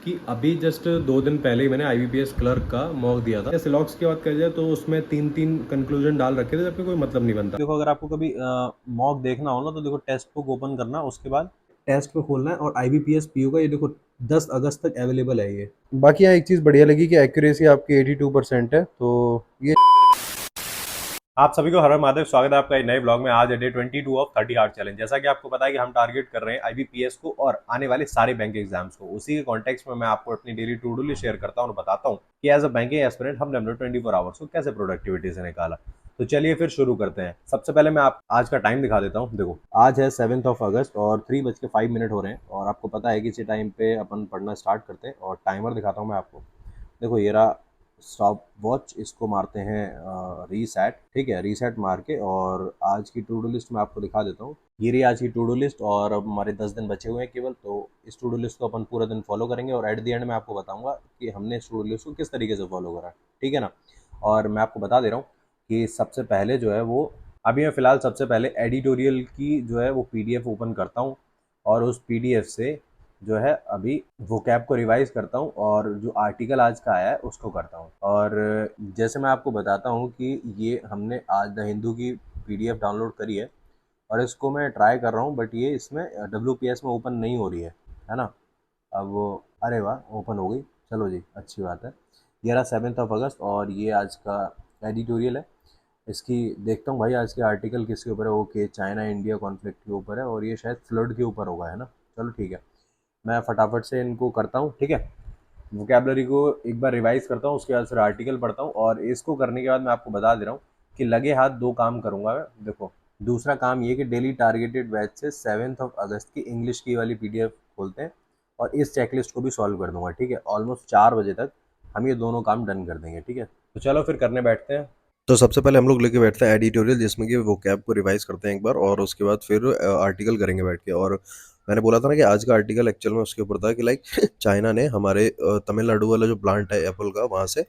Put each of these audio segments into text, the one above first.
कि अभी जस्ट 2 दिन पहले ही मैंने आईबीपीएस क्लर्क का मॉक दिया था। सिलॉक्स की बात करी जाए तो उसमें 3-3 कंक्लूजन डाल रखे थे, जबकि कोई मतलब नहीं बनता। देखो, अगर आपको कभी मॉक देखना हो ना, तो देखो टेस्ट बुक ओपन करना, उसके बाद टेस्ट पे खोलना है और आईबीपीएस पीओ का ये देखो 10 अगस्त तक अवेलेबल है ये। बाकी यहाँ एक चीज़ बढ़िया लगी कि एक्यूरेसी आपकी 82% है, तो ये आप सभी को हर हर महादेव, स्वागत है आपका एक नए ब्लॉग में। आज है डे 22 ऑफ 30 हार्ड चैलेंज। जैसा कि आपको पता है कि हम टारगेट कर रहे हैं आईबीपीएस को और आने वाले सारे बैंक एग्जाम्स को। उसी के कॉन्टेक्स्ट में मैं आपको अपनी daily to do list share करता हूं और बताता हूं कि एज अ बैंकिंग एस्पिरेंट हमने अपने 24 आवर्स को कैसे प्रोडक्टिविटी से निकाला। तो चलिए फिर शुरू करते हैं। सबसे पहले मैं आप आज का टाइम दिखा देता हूँ। देखो, आज है 7 अगस्त और 3:05 हो रहे हैं, और आपको पता है कि इसी टाइम पे अपन पढ़ना स्टार्ट करते हैं। और टाइमर दिखाता हूँ मैं आपको। देखो, ये रहा स्टॉप वॉच, इसको मारते हैं रीसेट। ठीक है, रीसेट मार के और आज की टू डू लिस्ट मैं आपको दिखा देता हूँ। ये रही आज की टू डू लिस्ट, और अब हमारे 10 दिन बचे हुए हैं केवल। तो इस टू डू लिस्ट को अपन पूरा दिन फॉलो करेंगे और एट द एंड में आपको बताऊंगा कि हमने इस टू डू लिस्ट को किस तरीके से फॉलो करा। ठीक है ना। और मैं आपको बता दे रहा हूँ कि सबसे पहले जो है वो, अभी मैं फ़िलहाल सबसे पहले एडिटोरियल की जो है वो पीडीएफ ओपन करता हूँ, और उस पीडीएफ से जो है अभी वोकैब को रिवाइज करता हूँ, और जो आर्टिकल आज का आया है उसको करता हूँ। और जैसे मैं आपको बताता हूँ कि ये हमने आज द हिंदू की पीडीएफ डाउनलोड करी है, और इसको मैं ट्राई कर रहा हूँ, बट ये इसमें डब्ल्यूपीएस में ओपन नहीं हो रही है ना। अब वो, अरे वाह, ओपन हो गई। चलो जी, अच्छी बात है। ये रहा 7 अगस्त और ये आज का एडिटोरियल है। इसकी देखता हूँ भाई, आज के आर्टिकल किसके ऊपर है। ओके, चाइना इंडिया कॉन्फ्लिक्ट के ऊपर है, और ये शायद फ्लड के ऊपर होगा, है ना। चलो ठीक है, मैं फटाफट से इनको करता हूँ। ठीक है, वोकेबलरी को एक बार रिवाइज करता हूँ, उसके बाद फिर आर्टिकल पढ़ता हूँ, और इसको करने के बाद मैं आपको बता दे रहा हूँ कि लगे हाथ दो काम करूंगा मैं। देखो, दूसरा काम ये कि डेली टारगेटेड बैच से 7 अगस्त की इंग्लिश की वाली पीडीएफ खोलते हैं, और इस चेकलिस्ट को भी सॉल्व कर दूंगा। ठीक है, ऑलमोस्ट 4 बजे तक हम ये दोनों काम डन कर देंगे। ठीक है, तो चलो फिर करने बैठते हैं। तो सबसे पहले हम लोग लेके बैठते हैं एडिटोरियल, जिसमें कि वो कैब को रिवाइज करते हैं एक बार, और उसके बाद फिर आर्टिकल करेंगे बैठ के। और मैंने बोला था ना कि आज का आर्टिकल एक्चुअल में उसके ऊपर था कि लाइक चाइना ने हमारे तमिलनाडु वाला जो प्लांट है एप्पल का, वहाँ से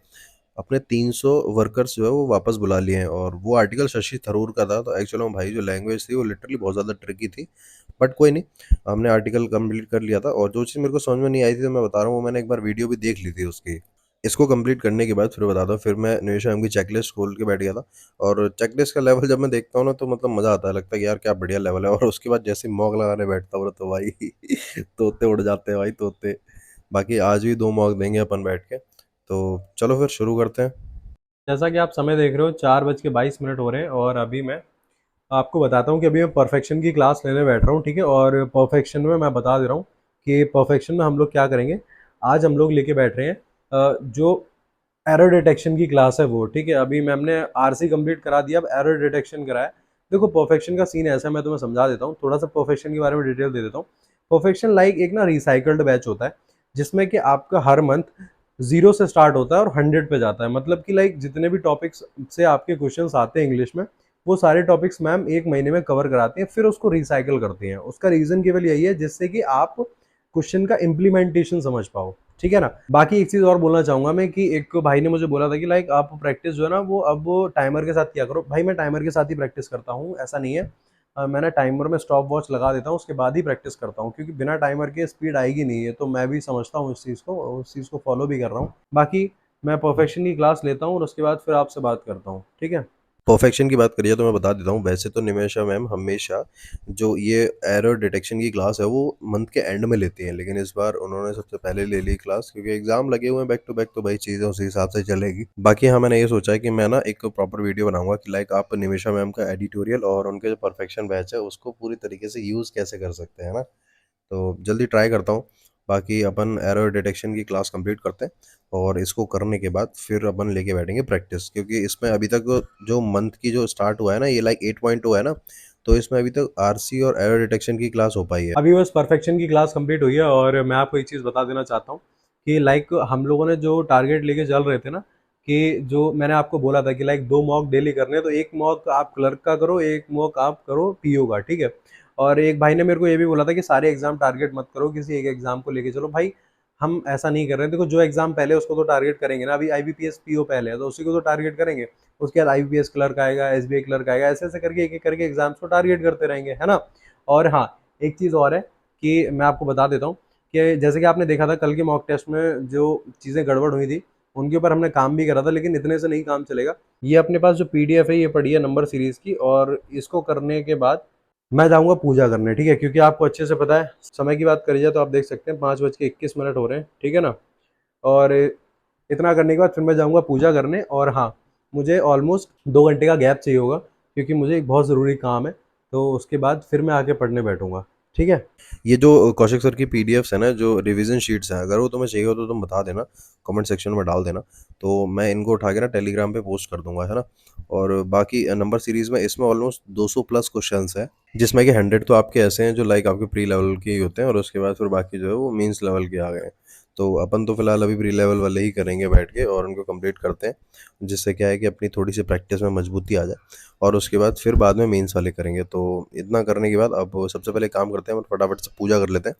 अपने 300 वर्कर्स जो है वो वापस बुला लिए हैं। और वो आर्टिकल शशि थरूर का था। तो एक्चुअल में भाई जो लैंग्वेज थी वो लिटरली बहुत ज़्यादा ट्रिकी थी, बट कोई नहीं, हमने आर्टिकल कंप्लीट कर लिया था। और जो चीज़ मेरे को समझ में नहीं आई थी, तो मैं बता रहा हूँ, वो मैंने एक बार वीडियो भी देख ली थी उसकी। इसको कंप्लीट करने के बाद फिर बताता हूँ, फिर मैं निवेशा मैम की चेकलिस्ट खोल के बैठ गया था। और चेकलिस्ट का लेवल जब मैं देखता हूँ ना, तो मतलब मज़ा आता है, लगता है कि यार क्या बढ़िया लेवल है। और उसके बाद जैसे मॉक लगाने बैठता हूँ ना, तो भाई तोते उड़ जाते हैं भाई, तोते। बाकी आज भी 2 मॉक देंगे अपन बैठ के, तो चलो फिर शुरू करते हैं। जैसा कि आप समय देख रहे हो, 4:22 हो रहे हैं, और अभी मैं आपको बताता हूँ कि अभी मैं परफेक्शन की क्लास लेने बैठ रहा हूँ। ठीक है, और परफेक्शन में मैं बता दे रहा हूँ कि परफेक्शन में हम लोग क्या करेंगे। आज हम लोग लेके बैठ रहे हैं जो एरर डिटेक्शन की क्लास है वो। ठीक है, अभी मैम ने आरसी कंप्लीट करा दिया, अब एरर डिटेक्शन कराया। देखो, परफेक्शन का सीन ऐसा है, मैं तुम्हें समझा देता हूँ, थोड़ा सा परफेक्शन के बारे में डिटेल दे देता हूँ। परफेक्शन लाइक एक ना रिसाइकल्ड बैच होता है, जिसमें कि आपका हर मंथ 0 से स्टार्ट होता है और 100 पे जाता है। मतलब कि लाइक जितने भी टॉपिक्स से आपके क्वेश्चन आते हैं इंग्लिश में, वो सारे टॉपिक्स मैम एक महीने में कवर कराती हैं, फिर उसको रिसाइकल करती हैं। उसका रीजन केवल यही है जिससे कि आप क्वेश्चन का इम्प्लीमेंटेशन समझ पाओ। ठीक है ना। बाकी एक चीज और बोलना चाहूंगा मैं कि एक भाई ने मुझे बोला था कि लाइक आप प्रैक्टिस जो है ना वो अब टाइमर के साथ किया करो। भाई मैं टाइमर के साथ ही प्रैक्टिस करता हूँ, ऐसा नहीं है। मैंने टाइमर में स्टॉप वॉच लगा देता हूँ, उसके बाद ही प्रैक्टिस करता हूँ, क्योंकि बिना टाइमर के स्पीड आएगी नहीं है। तो मैं भी समझता हूँ इस चीज़ को, उस चीज़ को फॉलो भी कर रहा हूँ। बाकी मैं परफेक्शन की क्लास लेता हूँ और उसके बाद फिर आपसे बात करता हूँ। ठीक है, परफेक्शन की बात करिए तो मैं बता देता हूँ, वैसे तो निमेशा मैम हमेशा जो ये एरर डिटेक्शन की क्लास है वो मंथ के एंड में लेती हैं, लेकिन इस बार उन्होंने सबसे पहले ले ली क्लास, क्योंकि एग्जाम लगे हुए हैं बैक टू बैक, तो भाई चीज़ें उसी हिसाब से चलेगी। बाकी हाँ, मैंने ये सोचा है कि मैं ना एक प्रॉपर वीडियो बनाऊंगा कि लाइक आप निमेशा मैम का एडिटोरियल और उनके जो परफेक्शन बैच है उसको पूरी तरीके से यूज़ कैसे कर सकते हैं ना। तो जल्दी ट्राई करता हूँ। बाकी अपन एरर डिटेक्शन की क्लास कंप्लीट करते हैं, और इसको करने के बाद फिर अपन लेके बैठेंगे प्रैक्टिस, क्योंकि इसमें अभी तक जो मंथ की जो स्टार्ट हुआ है ना, ये लाइक 8.2 है ना, तो इसमें अभी तक आरसी और एरर डिटेक्शन की क्लास हो पाई है। अभी बस परफेक्शन की क्लास कंप्लीट हुई है, और मैं आपको एक चीज़ बता देना चाहता हूँ कि लाइक हम लोगों ने जो टारगेट लेके चल रहे थे ना, कि जो मैंने आपको बोला था कि लाइक 2 मॉक डेली करने हैं, तो एक मॉक आप क्लर्क का करो, एक मॉक आप करो पीओ का। ठीक है, और एक भाई ने मेरे को ये भी बोला था कि सारे एग्जाम टारगेट मत करो, किसी एक एग्जाम को लेके चलो। भाई हम ऐसा नहीं कर रहे हैं। देखो, जो एग्जाम पहले उसको तो टारगेट करेंगे ना। अभी आईबीपीएस पीओ पहले है तो उसी को तो टारगेट करेंगे। उसके बाद आईबीपीएस क्लर्क आएगा, एसबीआई क्लर्क आएगा, ऐसे ऐसे करके एक एक करके एग्जाम्स को टारगेट करते रहेंगे, है ना। और हाँ, एक चीज़ और है कि मैं आपको बता देता हूँ कि जैसे कि आपने देखा था कल के मॉक टेस्ट में जो चीज़ें गड़बड़ हुई थी उनके ऊपर हमने काम भी करा था, लेकिन इतने से नहीं काम चलेगा। ये अपने पास जो पीडीएफ है ये पड़ी है नंबर सीरीज की, और इसको करने के बाद मैं जाऊंगा पूजा करने, ठीक है, क्योंकि आपको अच्छे से पता है समय की बात करी जाए तो आप देख सकते हैं 5:21 हो रहे हैं, ठीक है ना। और इतना करने के बाद फिर मैं जाऊंगा पूजा करने, और हाँ, मुझे ऑलमोस्ट 2 घंटे का गैप चाहिए होगा क्योंकि मुझे एक बहुत ज़रूरी काम है, तो उसके बाद फिर मैं आके पढ़ने बैठूंगा, ठीक है। ये जो कौशिक सर की पीडीएफ्स है ना, जो रिवीजन शीट्स हैं, अगर वो तुम्हें चाहिए हो तो तुम बता देना, कमेंट सेक्शन में डाल देना, तो मैं इनको उठा के ना टेलीग्राम पे पोस्ट कर दूंगा, है ना। और बाकी नंबर सीरीज में इसमें ऑलमोस्ट 200 प्लस क्वेश्चंस है, जिसमें कि 100 तो आपके ऐसे हैं जो लाइक आपके प्री लेवल के ही होते हैं, और उसके बाद फिर बाकी जो है वो मीन्स लेवल के आ गए हैं। तो अपन तो फिलहाल अभी प्री लेवल वाले ही करेंगे बैठ के, और उनको कंप्लीट करते हैं, जिससे क्या है कि अपनी थोड़ी सी प्रैक्टिस में मजबूती आ जाए, और उसके बाद फिर बाद में मेंस वाले करेंगे। तो इतना करने के बाद अब सबसे पहले काम करते हैं, हम फटाफट से पूजा कर लेते हैं,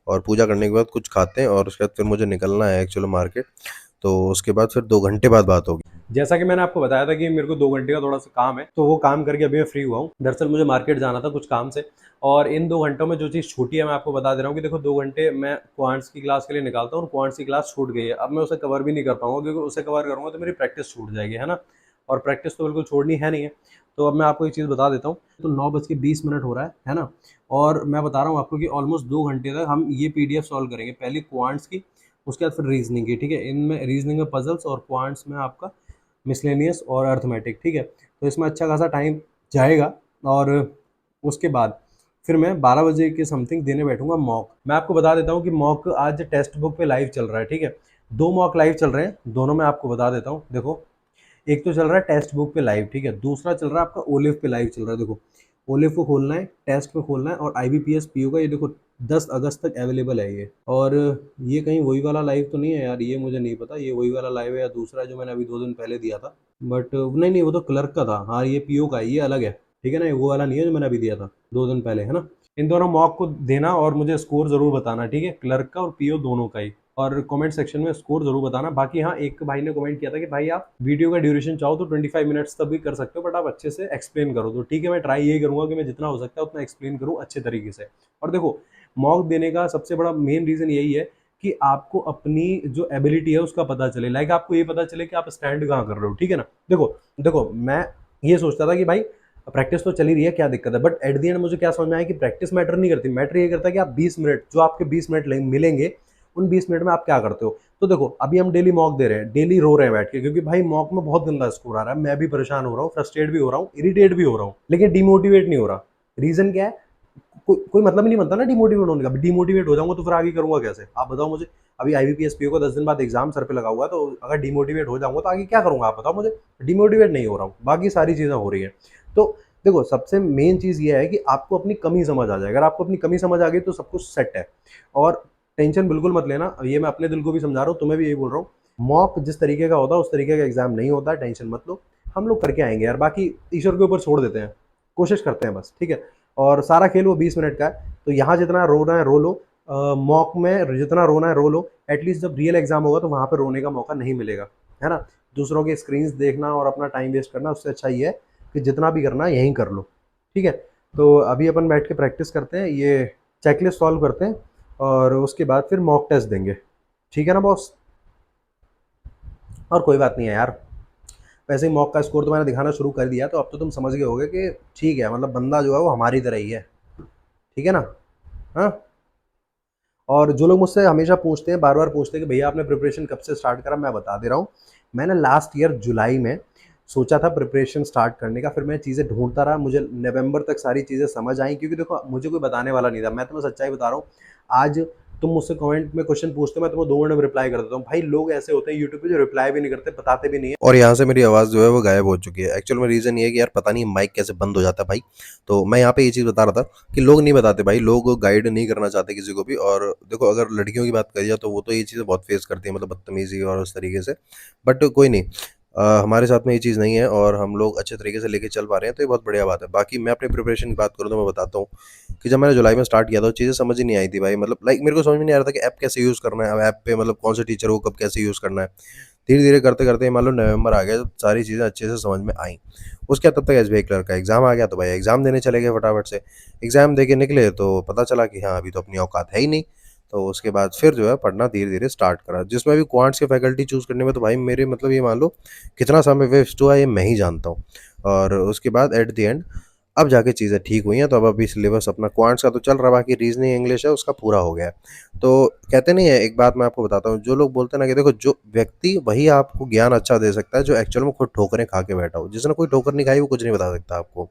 और पूजा करने के बाद कुछ खाते हैं, और उसके बाद फिर मुझे निकलना है एक्चुअली मार्केट, तो उसके बाद फिर 2 घंटे बाद बात होगी। जैसा कि मैंने आपको बताया था कि मेरे को 2 घंटे का थोड़ा सा काम है, तो वो काम करके अभी मैं फ्री हुआ हूँ। दरअसल मुझे मार्केट जाना था कुछ काम से, और इन 2 घंटों में जो चीज़ छूटी है मैं आपको बता दे रहा हूँ कि देखो 2 घंटे मैं क्वांट्स की क्लास के लिए निकालता हूँ, और क्वांट्स की क्लास छूट गई है। अब मैं उसे कवर भी नहीं कर पाऊंगा क्योंकि उसे कवर करूंगा तो मेरी प्रैक्टिस छूट जाएगी, है ना, और प्रैक्टिस तो बिल्कुल छोड़नी है नहीं है। तो अब मैं आपको एक चीज़ बता देता हूँ, तो 9:20 हो रहा है ना, और मैं बता रहा हूँ आपको कि ऑलमोस्ट 2 घंटे तक हम ये पीडीएफ सॉल्व करेंगे, पहले क्वांट्स की, उसके बाद फिर रीजनिंग की, ठीक है। इनमें रीजनिंग में पजल्स, और क्वांट्स में आपका मिसलेनियस और अर्थमेटिक, ठीक है। तो इसमें अच्छा खासा टाइम जाएगा, और उसके बाद फिर मैं 12 बजे के समथिंग देने बैठूंगा मॉक। मैं आपको बता देता हूँ कि मॉक आज टेक्स्ट बुक पे लाइव चल रहा है, ठीक है। 2 मॉक लाइव चल रहे हैं, दोनों मैं आपको बता देता हूँ। देखो, एक तो चल रहा है टेक्स्ट बुक पे लाइव, ठीक है, दूसरा चल रहा है आपका ओलिव पे लाइव चल रहा है। देखो, ओलिव को खोलना है, टेस्ट पे खोलना है, और IBPS PO का ये देखो 10 अगस्त तक अवेलेबल है ये। और ये कहीं वही वाला लाइव तो नहीं है यार, ये मुझे नहीं पता ये वही वाला लाइव है या दूसरा है जो मैंने अभी 2 दिन पहले दिया था, बट नहीं नहीं, वो तो क्लर्क का था। हाँ, ये PO का है, ये अलग है, ठीक है ना, ये वो वाला नहीं है जो मैंने अभी दिया था 2 दिन पहले, है ना। इन दोनों मॉक को देना और मुझे स्कोर जरूर बताना, ठीक है, क्लर्क का और PO दोनों का ही, और कमेंट सेक्शन में स्कोर जरूर बताना। बाकी हाँ, एक भाई ने कमेंट किया था कि भाई आप वीडियो का ड्यूरेशन चाहो तो 25 मिनट्स तक भी कर सकते हो, बट आप अच्छे से एक्सप्लेन करो। तो ठीक है, मैं ट्राई यही करूंगा कि मैं जितना हो सकता है उतना एक्सप्लेन करूँ अच्छे तरीके से। और देखो, मॉक देने का सबसे बड़ा मेन रीजन यही है कि आपको अपनी जो एबिलिटी है उसका पता चले, लाइक आपको ये पता चले कि आप स्टैंड कहाँ कर रहे हो, ठीक है ना। देखो देखो, मैं ये सोचता था कि भाई प्रैक्टिस तो चली रही है, क्या दिक्कत है, बट एट द एंड मुझे क्या समझ में आया कि प्रैक्टिस मैटर नहीं करती, मैटर ये करता है कि आप 20 मिनट, जो आपके 20 मिनट मिलेंगे, उन 20 मिनट में आप क्या करते हो। तो देखो, अभी हम डेली मॉक दे रहे हैं, डेली रो रहे हैं बैठ के, क्योंकि भाई मॉक में बहुत गंदा स्कोर आ रहा है, मैं भी परेशान हो रहा हूँ, फ्रस्ट्रेट भी हो रहा हूँ, इरिटेट भी हो रहा हूँ, लेकिन डिमोटिवेट नहीं हो रहा। रीजन क्या है, कोई मतलब ही नहीं बनता ना डिमोटिवेट होने का। डिमोटिवेट हो जाऊंगा तो फिर आगे करूंगा कैसे, आप बताओ मुझे। अभी IBPS PO का 10 दिन बाद एग्जाम सर पे लगा हुआ है, तो अगर डिमोटिवेट हो जाऊंगा तो आगे क्या करूंगा, आप बताओ मुझे। डिमोटिवेट नहीं हो रहा हूँ, बाकी सारी चीजें हो रही है। तो देखो, सबसे मेन चीज ये है कि आपको अपनी कमी समझ आ जाए। अगर आपको अपनी कमी समझ आ गई तो सब कुछ सेट है। और टेंशन बिल्कुल मत लेना, ये मैं अपने दिल को भी समझा रहा हूँ, तुम्हें भी यही बोल रहा हूँ। मॉक जिस तरीके का होता है उस तरीके का एग्जाम नहीं होता, टेंशन मत लो, हम लोग करके आएंगे यार। बाकी ईश्वर के ऊपर छोड़ देते हैं, कोशिश करते हैं बस, ठीक है। और सारा खेल वो 20 मिनट का है, तो यहाँ जितना रोना है रो लो, मॉक में जितना रोना है रो लो। एटलीस्ट जब रियल एग्जाम होगा तो वहाँ पर रोने का मौका नहीं मिलेगा, है ना। दूसरों के स्क्रीन्स देखना और अपना टाइम वेस्ट करना, उससे अच्छा ये है कि जितना भी करना है यहीं कर लो, ठीक है। तो अभी अपन बैठ के प्रैक्टिस करते हैं, ये चेकलिस्ट सॉल्व करते हैं, और उसके बाद फिर मॉक टेस्ट देंगे, ठीक है ना बॉस। और कोई बात नहीं है यार, वैसे ही मॉक का स्कोर तो मैंने दिखाना शुरू कर दिया, तो अब तो तुम समझ गए होगे कि ठीक है, मतलब बंदा जो है वो हमारी तरह ही है, ठीक है ना। हाँ, और जो लोग मुझसे हमेशा पूछते हैं, बार बार पूछते हैं कि भैया आपने प्रिपरेशन कब से स्टार्ट करा, मैं बता दे रहा हूँ। मैंने लास्ट ईयर जुलाई में सोचा था प्रिपरेशन स्टार्ट करने का, फिर मैं चीज़ें ढूंढता रहा, मुझे नवंबर तक सारी चीज़ें समझ आई, क्योंकि देखो मुझे कोई बताने वाला नहीं था, मैं तुम्हें सच्चाई बता रहा हूँ। आज तुम मुझसे कमेंट में क्वेश्चन पूछते हो, मैं तुम्हें 2 मिनट में रिप्लाई कर देता हूँ। भाई लोग ऐसे होते हैं यूट्यूब पे जो रिप्लाई भी नहीं करते, बताते भी नहीं है। और यहाँ से मेरी आवाज़ जो है वो गायब हो चुकी है। एक्चुअल में रीज़न ये है कि यार पता नहीं माइक कैसे बंद हो जाता है भाई। तो मैं यहाँ पे ये चीज़ बता रहा था कि लोग नहीं बताते भाई, लोग गाइड नहीं करना चाहते किसी को भी। और देखो, अगर लड़कियों की बात करी जाए तो वो तो ये चीज़ें बहुत फेस करती है, मतलब बदतमीजी और उस तरीके से। बट कोई नहीं, हमारे साथ में ये चीज़ नहीं है, और हम लोग अच्छे तरीके से लेके चल पा रहे हैं, तो ये बहुत बढ़िया बात है। बाकी मैं अपनी प्रिपरेशन की बात करूँ तो मैं बताता हूँ कि जब मैंने जुलाई में स्टार्ट किया था, चीज़ें समझ ही नहीं आई थी भाई। मतलब लाइक मेरे को समझ में नहीं आ रहा था कि ऐप कैसे यूज़ करना है, अब ऐप पे मतलब कौन से टीचर को कब कैसे यूज़ करना है। धीरे धीरे करते करते मान लो नवंबर आ गया, जब सारी चीज़ें अच्छे से समझ में आई। उसके बाद तब तक SBI क्लर्क का एग्ज़ाम आ गया, तो भाई एग्ज़ाम देने चले गए फटाफट से। एग्ज़ाम दे के निकले तो पता चला कि हाँ, अभी तो अपनी औकात है ही नहीं। तो उसके बाद फिर जो है पढ़ना धीरे-धीरे स्टार्ट करा। जिसमें भी क्वांट्स की फैकल्टी चूज़ करने में तो भाई मेरे मतलब ये मान लो कितना समय वेस्ट हुआ ये मैं ही जानता हूँ। और उसके बाद एट द एंड अब जाके चीज़ें ठीक हुई हैं, तो अब अभी सिलेबस अपना क्वांट्स का तो चल रहा है, बाकी रीज़निंग इंग्लिश है उसका पूरा हो गया है। तो कहते नहीं है, एक बात मैं आपको बताता हूँ, जो लोग बोलते हैं ना कि देखो जो व्यक्ति वही आपको ज्ञान अच्छा दे सकता है जो एक्चुअल में खुद ठोकरें खा के बैठा हो। जिसने कोई ठोकर नहीं खाई वो कुछ नहीं बता सकता आपको।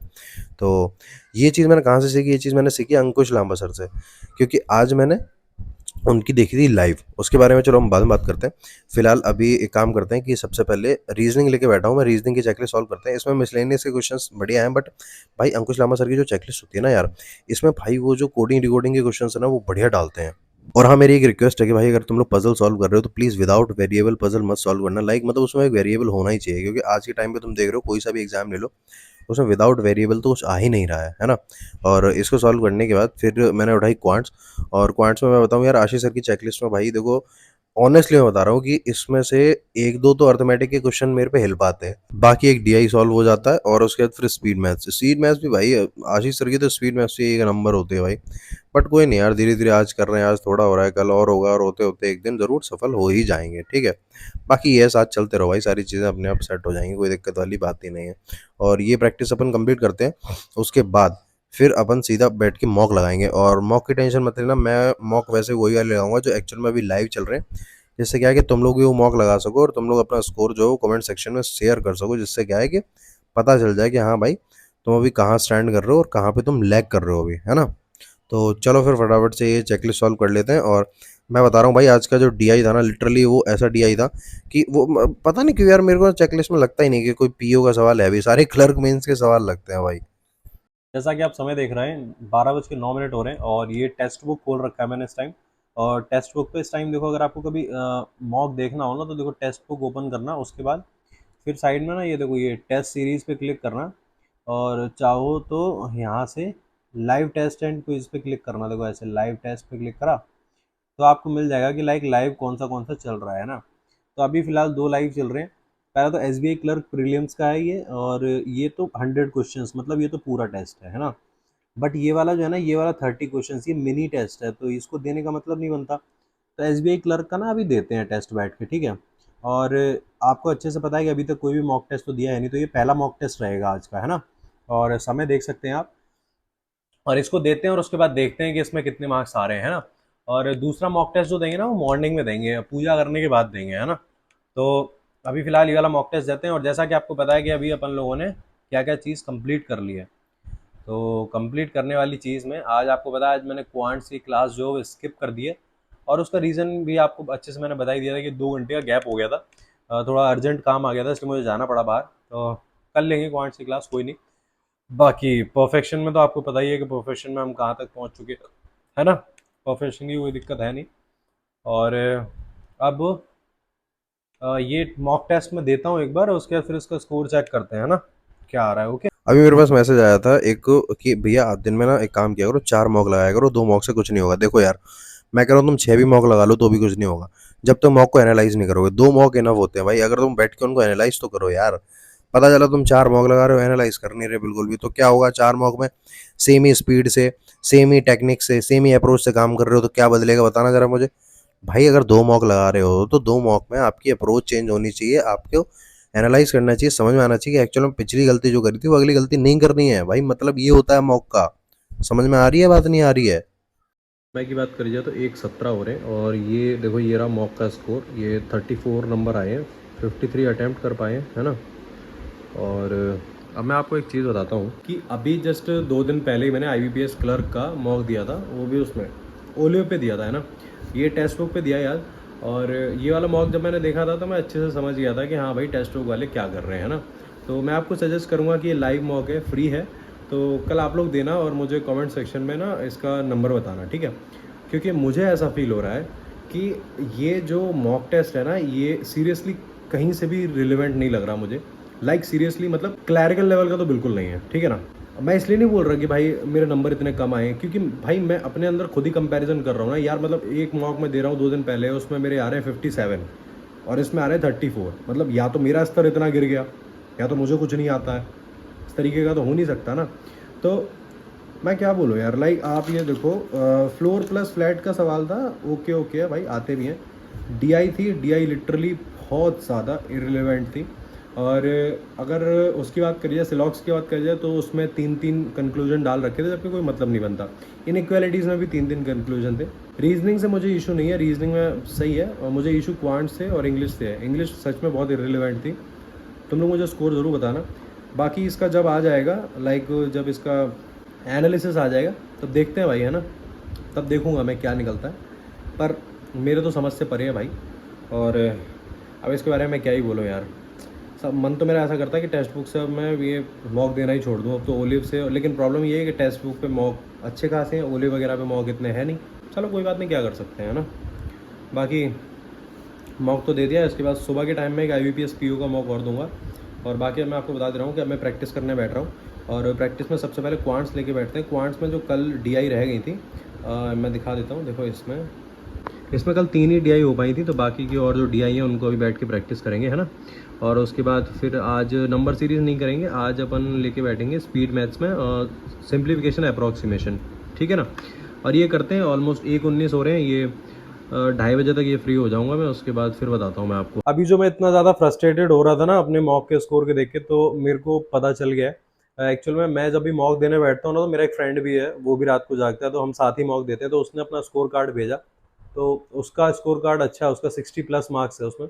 तो ये चीज़ मैंने कहाँ से सीखी? ये चीज़ मैंने सीखी अंकुश लांबा सर से, क्योंकि आज मैंने उनकी देखी थी लाइव। उसके बारे में चलो हम बाद में बात करते हैं। फिलहाल अभी एक काम करते हैं कि सबसे पहले रीजनिंग लेके बैठा हूँ मैं, रीजनिंग की चेकलिस्ट सॉल्व करते हैं। इसमें मिसलेनियस के क्वेश्चंस बढ़िया हैं, बट भाई अंकुश लामा सर की जो चेकलिस्ट होती है ना यार, इसमें भाई वो जो कोडिंग डिकोडिंग के क्वेश्चंस है ना वो बढ़िया डालते हैं। और हाँ, मेरी एक रिक्वेस्ट है कि भाई अगर तुम लोग पजल सॉल्व कर रहे हो तो प्लीज़ विदाउट वेरिएबल पजल मत सॉल्व करना। लाइक मतलब उसमें एक वेरिएबल होना ही चाहिए, क्योंकि आज के टाइम पे तुम देख रहे हो कोई सा भी एग्जाम ले लो उसमें विदाउट वेरिएबल तो कुछ आ ही नहीं रहा है ना। और इसको सॉल्व करने के बाद फिर मैंने उठाई क्वांट्स। और क्वांट्स में मैं बताऊँ यार, आशीष सर की चेकलिस्ट में भाई देखो, ऑनेस्टली मैं बता रहा हूँ कि इसमें से 1-2 तो अर्थमेटिक के क्वेश्चन मेरे पे हिल पाते हैं, बाकी एक डीआई सॉल्व हो जाता है। और उसके बाद फिर स्पीड मैथ्स भी भाई आशीष सर की तो स्पीड मैथ्स भी एक नंबर होते हैं भाई। बट कोई नहीं यार, धीरे धीरे आज कर रहे हैं, आज थोड़ा हो रहा है, कल और होगा, और होते होते एक दिन ज़रूर सफल हो ही जाएंगे, ठीक है। बाकी ये साथ चलते रहो भाई, सारी चीज़ें अपने आप सेट हो जाएंगी, कोई दिक्कत वाली बात ही नहीं है। और ये प्रैक्टिस अपन कंप्लीट करते हैं, उसके बाद फिर अपन सीधा बैठ के मॉक लगाएंगे। और मॉक की टेंशन मत लेना, मैं मॉक वैसे वही वाले लगाऊंगा जो एक्चुअल में अभी लाइव चल रहे हैं, जिससे क्या है कि तुम लोग भी वो मॉक लगा सको और तुम लोग अपना स्कोर जो है कमेंट सेक्शन में शेयर कर सको, जिससे क्या है कि पता चल जाए कि हाँ भाई तुम अभी कहाँ स्टैंड कर रहे हो और कहाँ पे तुम लैग कर रहे हो अभी, है ना। तो चलो फिर फटाफट से ये चेकलिस्ट सॉल्व कर लेते हैं। और मैं बता रहा हूँ भाई, आज का जो डीआई था ना, लिटरली वो ऐसा डीआई था कि वो पता नहीं क्यों यार मेरे को चेकलिस्ट में लगता ही नहीं कि कोई पीओ का सवाल है, अभी सारे क्लर्क मेंस के सवाल लगते हैं भाई। जैसा कि आप समय देख रहे हैं 12:09 हो रहे हैं और ये टेक्स्ट बुक खोल रखा है मैंने इस टाइम। और टेक्स्ट बुक पे इस टाइम देखो, अगर आपको कभी मॉक देखना हो ना तो देखो टेक्स्ट बुक ओपन करना, उसके बाद फिर साइड में ना ये देखो ये टेस्ट सीरीज़ पे क्लिक करना, और चाहो तो यहाँ से लाइव टेस्ट एंड क्विज पे क्लिक करना। देखो ऐसे लाइव टेस्ट पे क्लिक करा तो आपको मिल जाएगा कि लाइक लाइव कौन सा चल रहा है ना। तो अभी फ़िलहाल 2 लाइव चल रहे हैं। पहला तो एसबीआई क्लर्क प्रीलिम्स का है ये, और ये तो 100 क्वेश्चंस, मतलब ये तो पूरा टेस्ट है ना। बट ये वाला जो है ना, ये वाला 30 क्वेश्चंस, ये मिनी टेस्ट है, तो इसको देने का मतलब नहीं बनता। तो एसबीआई क्लर्क का ना अभी देते हैं टेस्ट बैठ के, ठीक है। और आपको अच्छे से पता है कि अभी तक कोई भी मॉक टेस्ट तो दिया है नहीं, तो ये पहला मॉक टेस्ट रहेगा आज का, है ना। और समय देख सकते हैं आप, और इसको देते हैं और उसके बाद देखते हैं कि इसमें कितने मार्क्स आ रहे हैं, है ना। और दूसरा मॉक टेस्ट जो देंगे ना वो मॉर्निंग में देंगे, पूजा करने के बाद देंगे, है ना। तो अभी फ़िलहाल ये वाला मॉक टेस्ट देते हैं। और जैसा कि आपको पता है कि अभी अपन लोगों ने क्या क्या चीज़ कंप्लीट कर ली है, तो कंप्लीट करने वाली चीज़ में आज आपको पता है, आज मैंने क्वांट्स की क्लास जो वो स्किप कर दी है। और उसका रीज़न भी आपको अच्छे से मैंने बता ही दिया था कि 2 घंटे का गैप हो गया था, थोड़ा अर्जेंट काम आ गया था, इसलिए मुझे जाना पड़ा बाहर। तो कर लेंगे क्वांट्स की क्लास, कोई नहीं। बाकी परफेक्शन में तो आपको पता ही है कि परफेक्शन में हम कहाँ तक पहुँच चुके हैं, है ना। परफेक्शन की कोई दिक्कत है नहीं। और अब ये मॉक टेस्ट में देता हूँ एक बार, उसके बाद फिर इसका स्कोर चेक करते हैं ना, क्या आ रहा है। ओके। अभी मेरे पास मैसेज आया था एक कि भैया आप दिन में ना एक काम किया करो, 4 मॉक लगाया करो, 2 मॉक से कुछ नहीं होगा। देखो यार, मैं कह रहा हूँ तुम 6 भी मॉक लगा लो तो भी कुछ नहीं होगा, जब तक मॉक को एनालाइज नहीं करोगे। 2 मॉक इनफ होते हैं भाई, अगर तुम बैठ के उनको एनालाइज तो करो यार। पता चला तुम 4 मॉक लगा रहे हो, एनालाइज कर नहीं रहे बिल्कुल भी, तो क्या होगा? 4 मॉक में सेम ही स्पीड से, सेम ही टेक्निक से, सेम ही अप्रोच से काम कर रहे हो, तो क्या बदलेगा बताना जरा मुझे। भाई अगर 2 मॉक लगा रहे हो तो 2 मॉक में आपकी अप्रोच चेंज होनी चाहिए, आपको एनालाइज करना चाहिए, समझ में आना चाहिए कि एक्चुअल में पिछली गलती जो करी थी वो अगली गलती नहीं करनी है भाई। मतलब ये होता है मॉक का। समझ में आ रही है बात, नहीं आ रही है? मैं की बात करी जाए तो 1:17 हो रहे हैं। और ये देखो ये रहा मॉक का स्कोर, ये 34 नंबर आए हैं, 53 अटैम्प्ट कर पाए हैं, है ना। और अब मैं आपको एक चीज़ बताता हूँ कि अभी जस्ट 2 दिन पहले ही मैंने IBPS क्लर्क का मॉक दिया था, वो भी उसमें ओलियो पे दिया था, है ना। ये टेक्स्ट बुक पे दिया यार। और ये वाला मॉक जब मैंने देखा था तो मैं अच्छे से समझ गया था कि हाँ भाई टेक्स्ट बुक वाले क्या कर रहे हैं, है ना। तो मैं आपको सजेस्ट करूँगा कि ये लाइव मॉक है, फ्री है, तो कल आप लोग देना और मुझे कमेंट सेक्शन में ना इसका नंबर बताना, ठीक है। क्योंकि मुझे ऐसा फील हो रहा है कि ये जो मॉक टेस्ट है ना, ये सीरियसली कहीं से भी रिलेवेंट नहीं लग रहा मुझे। लाइक सीरियसली मतलब क्लैरिकल लेवल का तो बिल्कुल नहीं है, ठीक है ना। मैं इसलिए नहीं बोल रहा कि भाई मेरे नंबर इतने कम आए हैं, क्योंकि भाई मैं अपने अंदर खुद ही कंपैरिजन कर रहा हूँ ना यार। मतलब एक मॉक में दे रहा हूँ 2 दिन पहले, उसमें मेरे आ रहे हैं 57 और इसमें आ रहे हैं 34। मतलब या तो मेरा स्तर इतना गिर गया या तो मुझे कुछ नहीं आता है, इस तरीके का तो हो नहीं सकता ना। तो मैं क्या बोलूँ यार, लाइक आप ये देखो, फ्लोर प्लस फ्लैट का सवाल था, ओके ओके है भाई, आते भी हैं। डीआई थी, डीआई लिटरली बहुत ज़्यादा इररिलेवेंट थी। और अगर उसकी बात करी जाए, सिलॉक्स की बात करी जाए, तो उसमें 3-3 कंक्लूजन डाल रखे थे, जबकि कोई मतलब नहीं बनता। इनइक्वालिटीज़ में भी 3-3 कंक्लूजन थे। रीजनिंग से मुझे इशू नहीं है, रीजनिंग में सही है, और मुझे इशू क्वांट से और इंग्लिश से है। इंग्लिश सच में बहुत इररिलेवेंट थी। तुम लोग मुझे स्कोर ज़रूर बताना। बाकी इसका जब आ जाएगा, लाइक जब इसका एनालिसिस आ जाएगा, तब देखते हैं भाई, है ना। तब देखूंगा मैं क्या निकलता है, पर मेरे तो समझ से परे है भाई। और अब इसके बारे में मैं क्या ही बोलूँ यार। सब मन तो मेरा ऐसा करता है कि टेक्स्ट बुक से अब मैं ये मॉक देना ही छोड़ दूँ अब तो, ओलिव से। लेकिन प्रॉब्लम ये है कि टेक्स्ट बुक पे मॉक अच्छे खासे हैं, ओलिव वगैरह पे मॉक इतने हैं नहीं। चलो कोई बात नहीं, क्या कर सकते हैं, है ना। बाकी मॉक तो दे दिया, इसके बाद सुबह के टाइम में एक IBPS PO का मॉक और दूंगा। और बाकी अब मैं आपको बता दे रहा हूँ कि अब मैं प्रैक्टिस करने बैठ रहा हूँ। और प्रैक्टिस में सबसे पहले क्वांट्स लेके बैठते हैं। क्वांट्स में जो कल DI रह गई थी, मैं दिखा देता हूँ। देखो इसमें कल 3 ही DI हो पाई थी, तो बाकी की और जो DI हैं उनको अभी बैठ के प्रैक्टिस करेंगे, है ना। और उसके बाद फिर आज नंबर सीरीज़ नहीं करेंगे, आज अपन लेके बैठेंगे स्पीड मैथ्स में सिंप्लीफिकेशन अप्रॉक्सीमेशन, ठीक है ना। और ये करते हैं, ऑलमोस्ट 1:19 हो रहे हैं, ये 2:30 बजे तक ये फ्री हो जाऊंगा मैं, उसके बाद फिर बताता हूँ मैं आपको। अभी जो मैं इतना ज़्यादा फ्रस्ट्रेटेड हो रहा था ना अपने मॉक के स्कोर के देख के, तो मेरे को पता चल गया है एक्चुअल में। मैं जब भी मॉक देने बैठता हूँ ना, तो मेरा एक फ्रेंड भी है, वो भी रात को जागता है, तो हम साथ ही मॉक देते हैं। तो उसने अपना स्कोर कार्ड भेजा, तो उसका स्कोर कार्ड अच्छा है, उसका 60+ मार्क्स है उसमें।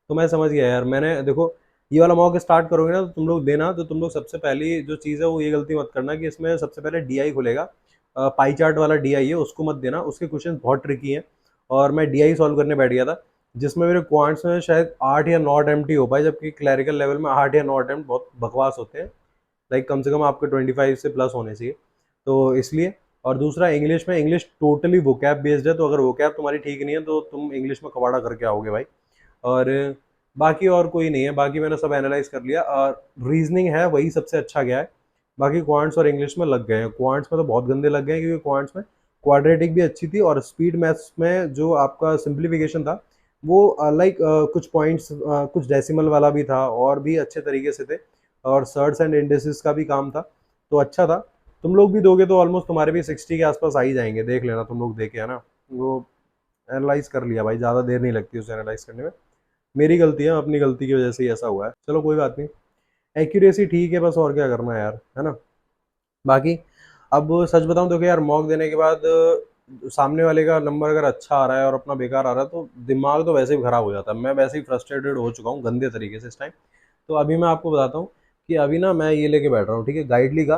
तो मैं समझ गया यार। मैंने देखो, ये वाला मॉक स्टार्ट करोगे ना, तो तुम लोग देना, तो तुम लोग सबसे पहली जो चीज़ है वो ये गलती मत करना कि इसमें सबसे पहले DI खुलेगा, पाई चार्ट वाला DI है, उसको मत देना। उसके क्वेश्चन बहुत ट्रिकी हैं। और मैं DI सॉल्व करने बैठ गया था, जिसमें मेरे क्वांट्स में शायद 8 या 9 अटेम्प्ट ही हो पाए, जबकि क्लैरिकल लेवल में 8 या 9 अटेम्प्ट बहुत बकवास होते हैं। लाइक कम से कम आपके 25 से प्लस होने चाहिए, तो इसलिए। और दूसरा, इंग्लिश में, इंग्लिश टोटली वोकैब बेस्ड है, तो अगर वोकैब तुम्हारी ठीक नहीं है तो तुम इंग्लिश में कबाड़ा करके आओगे भाई। और बाकी और कोई नहीं है, बाकी मैंने सब एनालाइज कर लिया। और रीजनिंग है वही सबसे अच्छा गया है। बाकी क्वांट्स और इंग्लिश में लग गए हैं। क्वांट्स में तो बहुत गंदे लग गए हैं, क्योंकि क्वांट्स में क्वाड्रेटिक भी अच्छी थी, और स्पीड मैथ्स में जो आपका सिंप्लीफिकेशन था वो लाइक कुछ पॉइंट्स, कुछ डेसिमल वाला भी था, और भी अच्छे तरीके से थे। और सर्ट्स एंड इंडेसिस का भी काम था, तो अच्छा था। तुम लोग भी दोगे तो ऑलमोस्ट तुम्हारे भी 60 के आसपास आ ही जाएंगे, देख लेना तुम लोग देखे, है ना। वो एनालाइज कर लिया भाई, ज़्यादा देर नहीं लगती उसे एनालाइज करने में। मेरी गलती है, अपनी गलती की वजह से ही ऐसा हुआ है। चलो कोई बात नहीं, एक्यूरेसी ठीक है बस, और क्या करना है यार, है ना। बाकी अब सच बताऊं तो, कि यार मॉक देने के बाद सामने वाले का नंबर अगर अच्छा आ रहा है और अपना बेकार आ रहा है, तो दिमाग तो वैसे ही खराब हो जाता है। मैं वैसे ही फ्रस्ट्रेटेड हो चुका हूँ गंदे तरीके से इस टाइम। तो अभी मैं आपको बताता हूँ कि अभी ना मैं ये लेके बैठ रहा हूँ, ठीक है, गाइडली का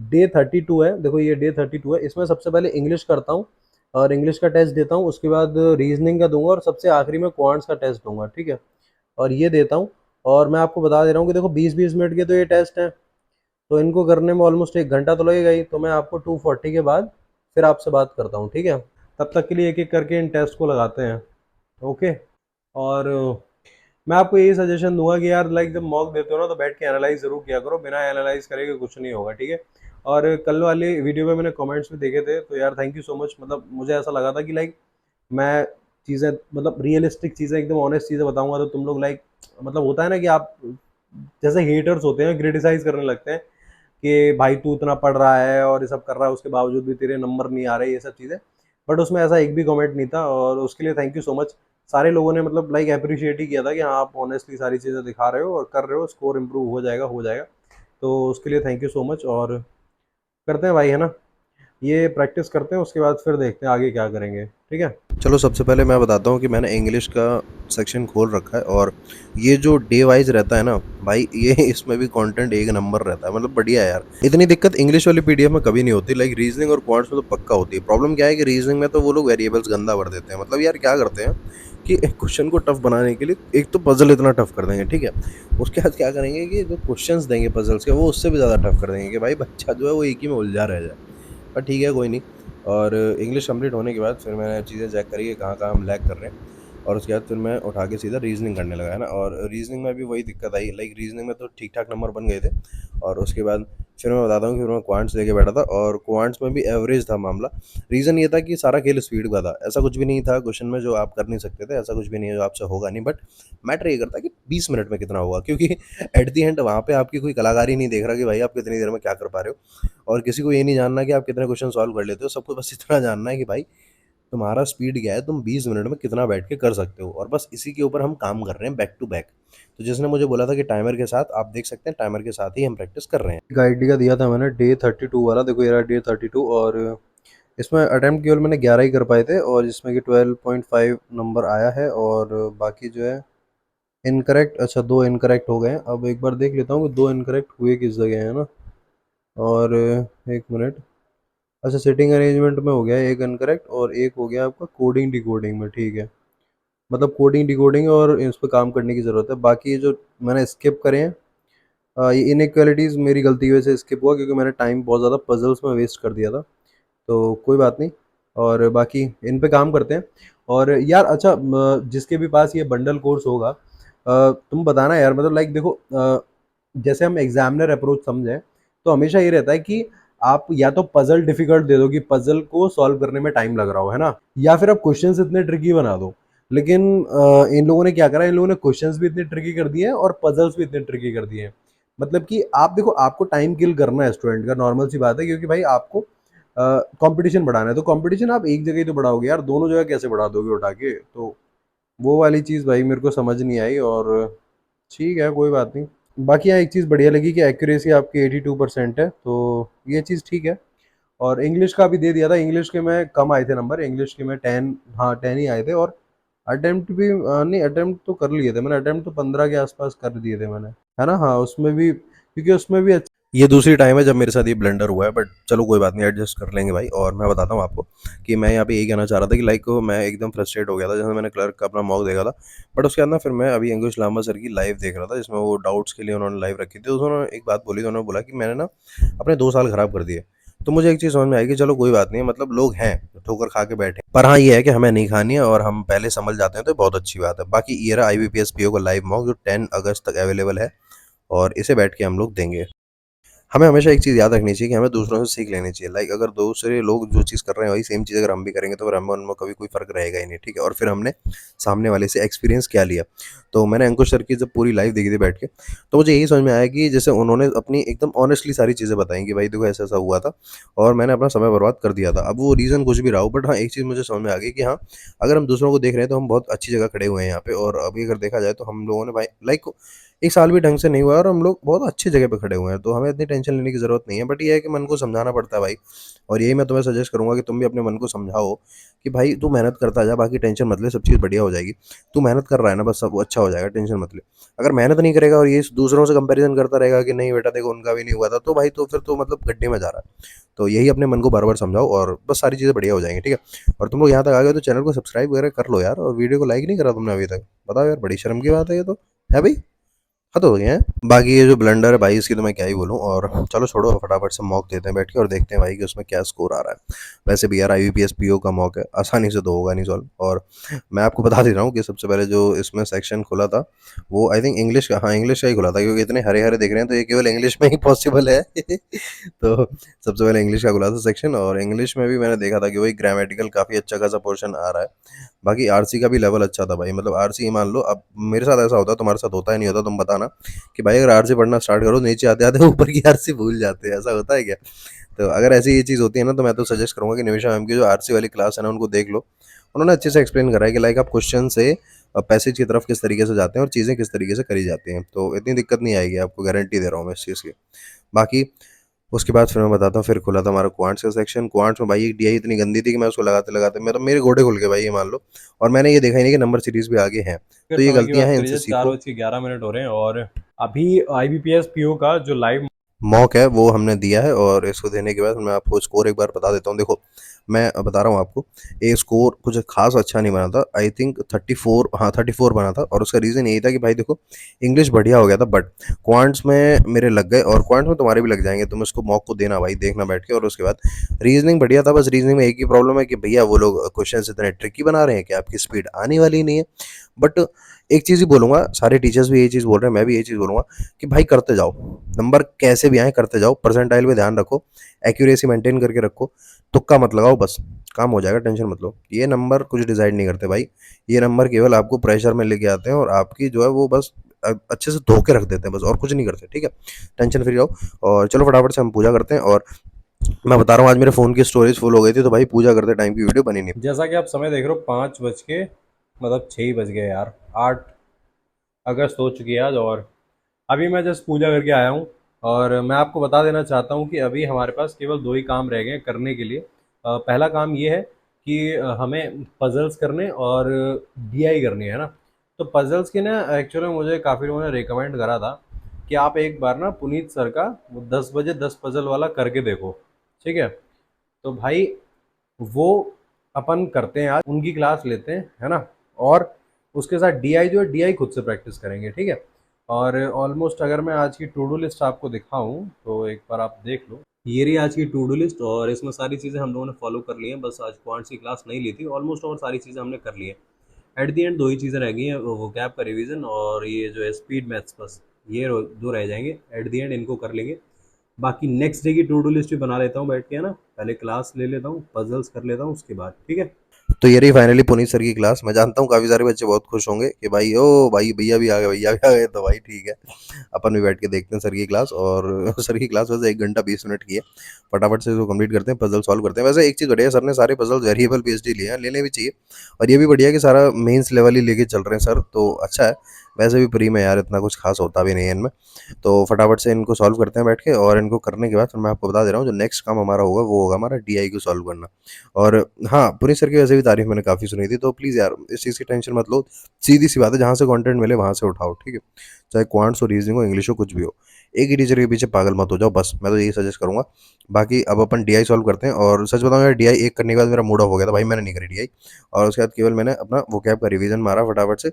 डे 32 है। देखो ये डे 32 है, इसमें सबसे पहले इंग्लिश करता हूँ, और इंग्लिश का टेस्ट देता हूँ। उसके बाद रीजनिंग का दूंगा, और सबसे आखिरी में क्वांट्स का टेस्ट दूंगा, ठीक है। और ये देता हूँ। और मैं आपको बता दे रहा हूँ कि देखो 20-20 मिनट के तो ये टेस्ट हैं, तो इनको करने में ऑलमोस्ट 1 घंटा तो लगेगा ही। तो मैं आपको 2:40 के बाद फिर आपसे बात करता हूँ, ठीक है। तब तक के लिए एक एक करके इन टेस्ट को लगाते हैं, ओके। और मैं आपको यही सजेशन दूंगा कि यार, लाइक जब मॉक देते हो ना, तो बैठ के एनालाइज जरूर किया करो। बिना एनालाइज करे के कुछ नहीं होगा, ठीक है। और कल वाली वीडियो में मैंने कमेंट्स भी देखे थे, तो यार थैंक यू सो मच। मतलब मुझे ऐसा लगा था कि लाइक मैं चीज़ें, मतलब रियलिस्टिक चीज़ें, एकदम ऑनेस्ट चीज़ें बताऊंगा, तो तुम लोग लाइक, मतलब होता है ना कि आप जैसे हेटर्स होते हैं, क्रिटिसाइज करने लगते हैं कि भाई तू इतना पढ़ रहा है और ये सब कर रहा है, उसके बावजूद भी तेरे नंबर नहीं आ रहे, ये सब चीज़ें। बट उसमें ऐसा एक भी कमेंट नहीं था, और उसके लिए थैंक यू सो मच। सारे लोगों ने मतलब लाइक अप्रिशिएट ही किया था कि हाँ, आप ऑनेस्टली सारी चीज़ें दिखा रहे हो और कर रहे हो, स्कोर इम्प्रूव हो जाएगा, हो जाएगा। तो उसके लिए थैंक यू सो मच। और करते हैं भाई, है ना, ये प्रैक्टिस करते हैं, उसके बाद फिर देखते हैं आगे क्या करेंगे, ठीक है। चलो सबसे पहले मैं बताता हूँ कि मैंने इंग्लिश का सेक्शन खोल रखा है, और ये जो डे वाइज रहता है ना भाई, ये इसमें भी कंटेंट एक नंबर रहता है, मतलब बढ़िया है यार। इतनी दिक्कत इंग्लिश वाली पीडीएफ में कभी नहीं होती, लाइक रीजनिंग और क्वांट्स में तो पक्का होती है। प्रॉब्लम क्या है कि रीजनिंग में तो वो लोग वेरिएबल्स गंदा भर देते हैं। मतलब यार क्या करते हैं कि क्वेश्चन को टफ बनाने के लिए एक तो पजल इतना टफ कर देंगे, ठीक है। उसके बाद क्या करेंगे कि जो क्वेश्चंस देंगे पजल्स के, वो उससे भी ज़्यादा टफ कर देंगे कि भाई बच्चा जो है वो एक ही में उलझा रह जाए। पर ठीक है, कोई नहीं। और इंग्लिश कंप्लीट होने के बाद फिर मैंने चीज़ें चेक करी कि कहाँ कहाँ हम लैग कर रहे हैं। और उसके बाद फिर मैं उठा के सीधा रीजनिंग करने लगा, है ना। और रीजनिंग में भी वही दिक्कत आई, लाइक रीजनिंग में तो ठीक ठाक नंबर बन गए थे। और उसके बाद फिर मैं बताता हूँ कि फिर मैं क्वांट्स लेके बैठा था, और क्वांट्स में भी एवरेज था मामला। रीज़न ये था कि सारा खेल स्पीड का था, ऐसा कुछ भी नहीं था क्वेश्चन में जो आप कर नहीं सकते थे, ऐसा कुछ भी नहीं है जो आपसे होगा नहीं, बट मैटर ये करता है कि 20 मिनट में कितना होगा, क्योंकि एट दी एंड वहाँ पे आपकी कोई कलाकारी नहीं देख रहा कि भाई आप कितनी देर में क्या कर पा रहे हो, और किसी को ये नहीं जानना कि आप कितने क्वेश्चन सॉल्व कर लेते हो। सबको बस इतना जानना है कि भाई तुम्हारा स्पीड क्या है, तुम 20 मिनट में कितना बैठ के कर सकते हो, और बस इसी के ऊपर हम काम कर रहे हैं बैक टू बैक। तो जिसने मुझे बोला था कि टाइमर के साथ, आप देख सकते हैं टाइमर के साथ ही हम प्रैक्टिस कर रहे हैं। एक आइडिया दिया था मैंने डे 32 वाला, देखो ये रहा डे 32, और इसमें अटेम्प्ट केवल मैंने 11 ही कर पाए थे, और जिसमें कि 12.5 नंबर आया है, और बाकी जो है इनकरेक्ट, अच्छा 2 इनकरेक्ट हो गए हैं। अब एक बार देख लेता हूँ कि 2 इनकरेक्ट हुए किस जगह है ना। और एक मिनट, अच्छा सिटिंग अरेंजमेंट में हो गया है एक इनकरेक्ट, और एक हो गया आपका कोडिंग डिकोडिंग में, ठीक है। मतलब कोडिंग डिकोडिंग और इस पर काम करने की ज़रूरत है। बाकी ये जो मैंने स्किप करे हैं, ये इनइक्वालिटीज़ मेरी गलती की वजह से स्किप हुआ, क्योंकि मैंने टाइम बहुत ज़्यादा पजल्स में वेस्ट कर दिया था। तो कोई बात नहीं, और बाकी इन पे काम करते हैं। और यार अच्छा, जिसके भी पास ये बंडल कोर्स होगा, तुम बताना यार, मतलब लाइक देखो, जैसे हम एग्जामिनर अप्रोच समझें, तो हमेशा ये रहता है कि आप या तो पजल डिफिकल्ट दे दो कि पजल को सॉल्व करने में टाइम लग रहा हो, है ना, या फिर आप क्वेश्चंस इतने ट्रिकी बना दो। लेकिन इन लोगों ने क्या करा, इन लोगों ने क्वेश्चंस भी इतने ट्रिकी कर दिए हैं और पजल्स भी इतने ट्रिकी कर दिए हैं। मतलब कि आप देखो, आपको टाइम किल करना है स्टूडेंट का, नॉर्मल सी बात है, क्योंकि भाई आपको कंपटीशन बढ़ाना है। तो कंपटीशन आप एक जगह ही तो बढ़ाओगे यार, दोनों जगह कैसे बढ़ा दोगे उठा के? तो वो वाली चीज़ भाई मेरे को समझ नहीं आई, और ठीक है कोई बात नहीं। बाकी यहाँ एक चीज़ बढ़िया लगी कि एक्यूरेसी आपकी 82% है, तो ये चीज़ ठीक है। और इंग्लिश का भी दे दिया था, इंग्लिश के में कम आए थे नंबर, इंग्लिश के में 10, हाँ 10 ही आए थे। और अटेम्प्ट भी नहीं, अटेम्प्ट तो कर लिए थे मैंने, अटेम्प्ट तो 15 के आसपास कर दिए थे मैंने, है ना। हाँ उसमें भी, क्योंकि उसमें भी ये दूसरी टाइम है जब मेरे साथ ये ब्लेंडर हुआ है, बट चलो कोई बात नहीं, एडजस्ट कर लेंगे भाई। और मैं बताता हूँ आपको कि मैं यहाँ पे यही कहना चाह रहा था कि लाइक मैं एकदम फ्रस्ट्रेट हो गया था जैसे मैंने क्लर्क का अपना मॉक देखा था। बट उसके बाद ना फिर मैं अभी अंकुश लांबा सर की लाइव देख रहा था, जिसमें वो डाउट्स के लिए उन्होंने लाइव रखी थी। तो उन्होंने एक बात बोली, तो उन्होंने बोला कि मैंने ना अपने 2 साल खराब कर दिए। तो मुझे एक चीज़ समझ में आई कि चलो कोई बात नहीं, मतलब लोग हैं ठोकर खा के बैठे, पर हाँ ये है कि हमें नहीं खानी है, और हम पहले समझ जाते हैं तो बहुत अच्छी बात है। बाकी ये रहा IBPS PO का लाइव मॉक जो 10 अगस्त तक अवेलेबल है, और इसे बैठ के हम लोग देंगे। हमें हमेशा एक चीज़ याद रखनी चाहिए कि हमें दूसरों से सीख लेनी चाहिए। लाइक अगर दूसरे लोग जो चीज़ कर रहे हैं वही सेम चीज़ अगर हम भी करेंगे, तो फिर हमें उनमें कभी कोई फ़र्क रहेगा ही नहीं, ठीक है। और फिर हमने सामने वाले से एक्सपीरियंस क्या लिया। तो मैंने अंकुश सर की जब पूरी लाइव देखी थी बैठ के, तो मुझे यही समझ में आया कि जैसे उन्होंने अपनी एकदम ऑनेस्टली सारी चीज़ें बताई कि भाई देखो ऐसा ऐसा हुआ था, और मैंने अपना समय बर्बाद कर दिया था। अब वो रीज़न कुछ भी रहा हो, बट हाँ एक चीज़ मुझे समझ में आ गई कि हाँ, अगर हम दूसरों को देख रहे हैं तो हम बहुत अच्छी जगह खड़े हुए हैं यहाँ पे। और अभी अगर देखा जाए तो हम लोगों ने भाई लाइक 1 साल भी ढंग से नहीं हुआ, और हम लोग बहुत अच्छी जगह पे खड़े हुए हैं, तो हमें इतनी टेंशन लेने की ज़रूरत नहीं है। बट ये है कि मन को समझाना पड़ता है भाई। और यही मैं तुम्हें सजेस्ट करूँगा कि तुम भी अपने मन को समझाओ कि भाई तू मेहनत करता जा, बाकी टेंशन मत ले, सब चीज़ बढ़िया हो जाएगी। तू मेहनत कर रहा है ना, बस सब अच्छा हो जाएगा, टेंशन मत ले। अगर मेहनत नहीं करेगा और ये दूसरों से कंपैरिजन करता रहेगा कि नहीं बेटा देखो उनका भी नहीं हुआ था, तो भाई तो फिर तो मतलब गड्ढे में जा रहा है। तो यही अपने मन को बार-बार समझाओ, और बस सारी चीज़ें बढ़िया हो जाएँगी, ठीक है। और तुम लोग यहाँ तक आ गए तो चैनल को सब्सक्राइब वगैरह कर लो यार, और वीडियो को लाइक नहीं करा तुमने अभी तक। बताओ यार, बड़ी शर्म की बात है ये तो। है भई? हद हो गए हैं। बाकी ये जो ब्लंडर है भाई, इसकी तो मैं क्या ही बोलूँ। और चलो छोड़ो, फटाफट से मॉक देते हैं बैठ के, और देखते हैं भाई कि उसमें क्या स्कोर आ रहा है। वैसे भी यार IBPS PO का मॉक है, आसानी से तो होगा नहीं सॉल्व। और मैं आपको बता दे रहा हूँ कि सबसे पहले जो इसमें सेक्शन खुला था वो आई थिंक इंग्लिश का, हाँ इंग्लिश का ही खुला था, क्योंकि इतने हरे हरे दिख रहे हैं तो ये केवल इंग्लिश में ही पॉसिबल है। तो सबसे पहले इंग्लिश का खुला था सेक्शन, और इंग्लिश में भी मैंने देखा था कि वही ग्रामेटिकल काफ़ी अच्छा खासा पोर्शन आ रहा है। बाकी आरसी का भी लेवल अच्छा था भाई, मतलब आरसी मान लो, अब मेरे साथ ऐसा होता है, तुम्हारे साथ होता है नहीं होता, तुम बताना कि भाई अगर आरसी पढ़ना स्टार्ट करो, नीचे आते आते ऊपर की आरसी भूल जाते हैं, ऐसा होता है क्या? तो अगर ऐसी ये चीज़ होती है ना, तो मैं तो सजेस्ट करूंगा कि निमिषा मैम की जो आरसी वाली क्लास है ना उनको देख लो। उन्होंने अच्छे से एक्सप्लेन करा है कि लाइक आप क्वेश्चन से पैसेज की तरफ किस तरीके से जाते हैं और चीज़ें किस तरीके से करी जाती हैं, तो इतनी दिक्कत नहीं आएगी आपको, गारंटी दे रहा हूँ मैं इस चीज़ की। बाकी उसके बाद फिर मैं बताता हूँ, फिर खुला था हमारा क्वांट्स का सेक्शन। क्वांट्स में भाई एक डीआई इतनी गंदी थी कि मैं उसको लगाते लगाते मेरे मेरे घोड़े खुल गए भाई, ये मान लो। और मैंने ये देखा ही नहीं कि नंबर सीरीज भी आगे हैं। अगर तो ये समय की गलतियां बात हैं, करी इनसे जाए, चार सीखो। बज के 11 मिनट हो रहे हैं, और अभी IBPS PO का जो लाइव मॉक है वो हमने दिया है, और इसको देने के बाद मैं आपको स्कोर एक बार बता देता हूँ। देखो मैं बता रहा हूँ आपको, ये स्कोर कुछ खास अच्छा नहीं बना था। आई थिंक 34, हाँ 34 बना था, और उसका रीज़न यही था कि भाई देखो इंग्लिश बढ़िया हो गया था, बट क्वांट्स में मेरे लग गए, और क्वांट्स में तुम्हारे भी लग जाएंगे। तुम इसको मॉक को देना भाई, देखना बैठ के। और उसके बाद रीजनिंग बढ़िया था, बस रीजनिंग में एक ही प्रॉब्लम है कि भैया वो लोग क्वेश्चन इतने ट्रिकी बना रहे हैं कि आपकी स्पीड आने वाली ही नहीं है। बट एक चीज़ ही बोलूँगा, सारे टीचर्स भी यही चीज़ बोल रहे हैं, मैं भी यही चीज़ बोलूँगा कि भाई करते जाओ, नंबर कैसे भी आए करते जाओ, परसेंटाइल पे ध्यान रखो, एक्यूरेसी मेंटेन करके रखो, तुक्का मत लगाओ, बस काम हो जाएगा, टेंशन मत लो। ये नंबर कुछ डिसाइड नहीं करते भाई, ये नंबर केवल आपको प्रेशर में लेके आते हैं, और आपकी जो है वो बस अच्छे से धो के रख देते हैं, बस और कुछ नहीं करते, ठीक है। टेंशन फ्री रहो, और चलो फटाफट से हम पूजा करते हैं। और मैं बता रहा हूँ आज मेरे फ़ोन की स्टोरेज फुल हो गई थी, तो भाई पूजा करते टाइम की वीडियो बनी नहीं। जैसा कि आप समय देख रहे हो 5 बज के मतलब 6 ही बज गए यार, 8 अगस्त हो चुकी है आज। और अभी मैं जस्ट पूजा करके आया हूँ, और मैं आपको बता देना चाहता हूँ कि अभी हमारे पास केवल 2 ही काम रह गए हैं करने के लिए। पहला काम ये है कि हमें पजल्स करने और डीआई करनी है ना। तो पजल्स के ना एक्चुअली मुझे काफ़ी लोगों ने रिकमेंड करा था कि आप एक बार ना पुनीत सर का वो 10 बजे 10 पजल वाला करके देखो, ठीक है। तो भाई वो अपन करते हैं, आज उनकी क्लास लेते हैं, है ना। और उसके साथ डीआई जो है डीआई खुद से प्रैक्टिस करेंगे, ठीक है। और ऑलमोस्ट अगर मैं आज की टू डू लिस्ट आपको दिखाऊं तो एक बार आप देख लो, ये रही आज की टू डू लिस्ट। और इसमें सारी चीज़ें हम लोगों ने फॉलो कर ली हैं, बस आज क्वांट्स की क्लास नहीं ली थी ऑलमोस्ट, और सारी चीज़ें हमने कर ली हैं। एट दी एंड 2 ही चीज़ें रह गई हैं, वो कैब का रिवीजन और ये जो है स्पीड मैथ्स, बस ये 2 रह जाएंगे। एट दी एंड इनको कर लेंगे। बाकी नेक्स्ट डे की टू डू लिस्ट भी बना लेता हूँ बैठ के, है ना। पहले क्लास ले लेता हूँ, पजल्स कर लेता हूँ, उसके बाद ठीक है। तो ये रही फाइनली पुनीत सर की क्लास। मैं जानता हूँ काफ़ी सारे बच्चे बहुत खुश होंगे कि भाई ओ भाई भैया भी आ गए, भैया भी आ गए, तो भाई ठीक है, अपन भी बैठ के देखते हैं सर की क्लास। और सर की क्लास वैसे 1 घंटा 20 मिनट की है, फटाफट से इसको कंप्लीट करते हैं, पजल सॉल्व करते हैं। वैसे एक चीज़ बढ़िया है, सर ने सारे पजल वेरिएबल पीएचडी लिए हैं, लेने भी चाहिए। और ये भी बढ़िया है कि सारा मेंस लेवल ही लेके चल रहे हैं सर, तो अच्छा है। वैसे भी प्री में यार इतना कुछ खास होता भी नहीं है इनमें, तो फटाफट से इनको सॉल्व करते हैं बैठ के। और इनको करने के बाद फिर मैं आपको बता दे रहा हूँ, जो नेक्स्ट काम हमारा होगा वो होगा हमारा डीआई को सॉल्व करना। और हाँ, पुनीत सर की वैसे भी तारीफ मैंने काफ़ी सुनी थी, तो प्लीज़ यार इस चीज़ की टेंशन मत लो, सीधी सी बात है, जहाँ से कंटेंट मिले वहाँ से उठाओ, ठीक है। चाहे क्वांट्स हो, रीजनिंग हो, इंग्लिश हो, कुछ भी हो, एक ही टीचर के पीछे पागल मत हो जाओ, बस मैं तो यही सजेस्ट करूँगा। बाकी अब अपन डीआई सॉल्व करते हैं। और सच बताऊँ यार, डीआई एक करने के बाद मेरा मूड ऑफ हो गया था भाई, मैंने नहीं करी डीआई। और उसके बाद केवल मैंने अपना वोकैब का रिवीजन मारा फटाफट से,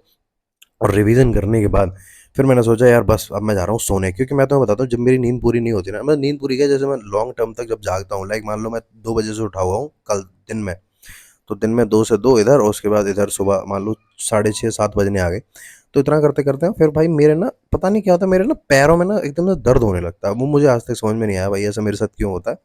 और रिवीजन करने के बाद फिर मैंने सोचा यार बस अब मैं जा रहा हूँ सोने, क्योंकि मैं तुम्हें बताता हूँ जब मेरी नींद पूरी नहीं होती ना, मैं नींद पूरी क्या, जैसे मैं लॉन्ग टर्म तक जब जागता हूँ, लाइक मान लो मैं 2 बजे से उठा हुआ हूँ कल दिन में, तो दिन में 2 से 2 इधर, और उसके बाद इधर सुबह मान लो 6:30 7 बजने आ गए। तो इतना करते करते हैं फिर भाई मेरे ना पता नहीं क्या होता है, मेरे ना पैरों में ना एकदम से दर्द होने लगता है। वो मुझे आज तक समझ में नहीं आया भाई ऐसा मेरे साथ क्यों होता है,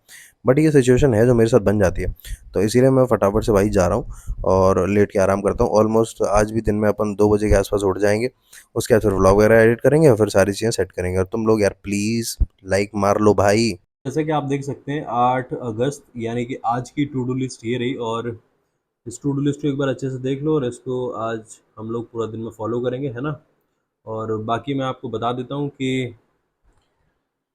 बट ये सिचुएशन है जो मेरे साथ बन जाती है। तो इसीलिए मैं फटाफट से भाई जा रहा हूँ और लेट के आराम करता हूँ। ऑलमोस्ट आज भी दिन में अपन 2 बजे के आसपास उठ जाएंगे, उसके बाद फिर व्लॉग वगैरह एडिट करेंगे और फिर सारी चीज़ें सेट करेंगे। और तुम लोग यार प्लीज़ लाइक मार लो भाई। जैसे कि आप देख सकते हैं 8 अगस्त यानी कि आज की टू डू लिस्ट ये रही। और इस टू डू लिस्ट को एक बार अच्छे से देख लो, और इसको आज हम लोग पूरा दिन में फॉलो करेंगे, है ना। और बाकी मैं आपको बता देता हूँ कि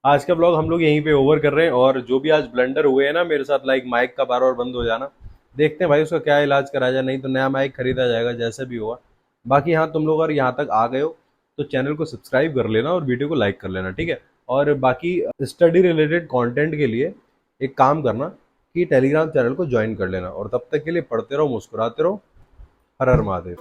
आज का ब्लॉग हम लोग यहीं पे ओवर कर रहे हैं। और जो भी आज ब्लंडर हुए हैं ना मेरे साथ, लाइक माइक का बार बार बंद हो जाना, देखते हैं भाई उसका क्या इलाज करा जाए, नहीं तो नया माइक खरीदा जाएगा जैसे भी होगा। बाकी हाँ, तुम लोग अगर यहाँ तक आ गए हो तो चैनल को सब्सक्राइब कर लेना और वीडियो को लाइक कर लेना, ठीक है। और बाकी स्टडी रिलेटेड कंटेंट के लिए एक काम करना कि टेलीग्राम चैनल को ज्वाइन कर लेना। और तब तक के लिए पढ़ते रहो, मुस्कुराते रहो। हर हर महादेव।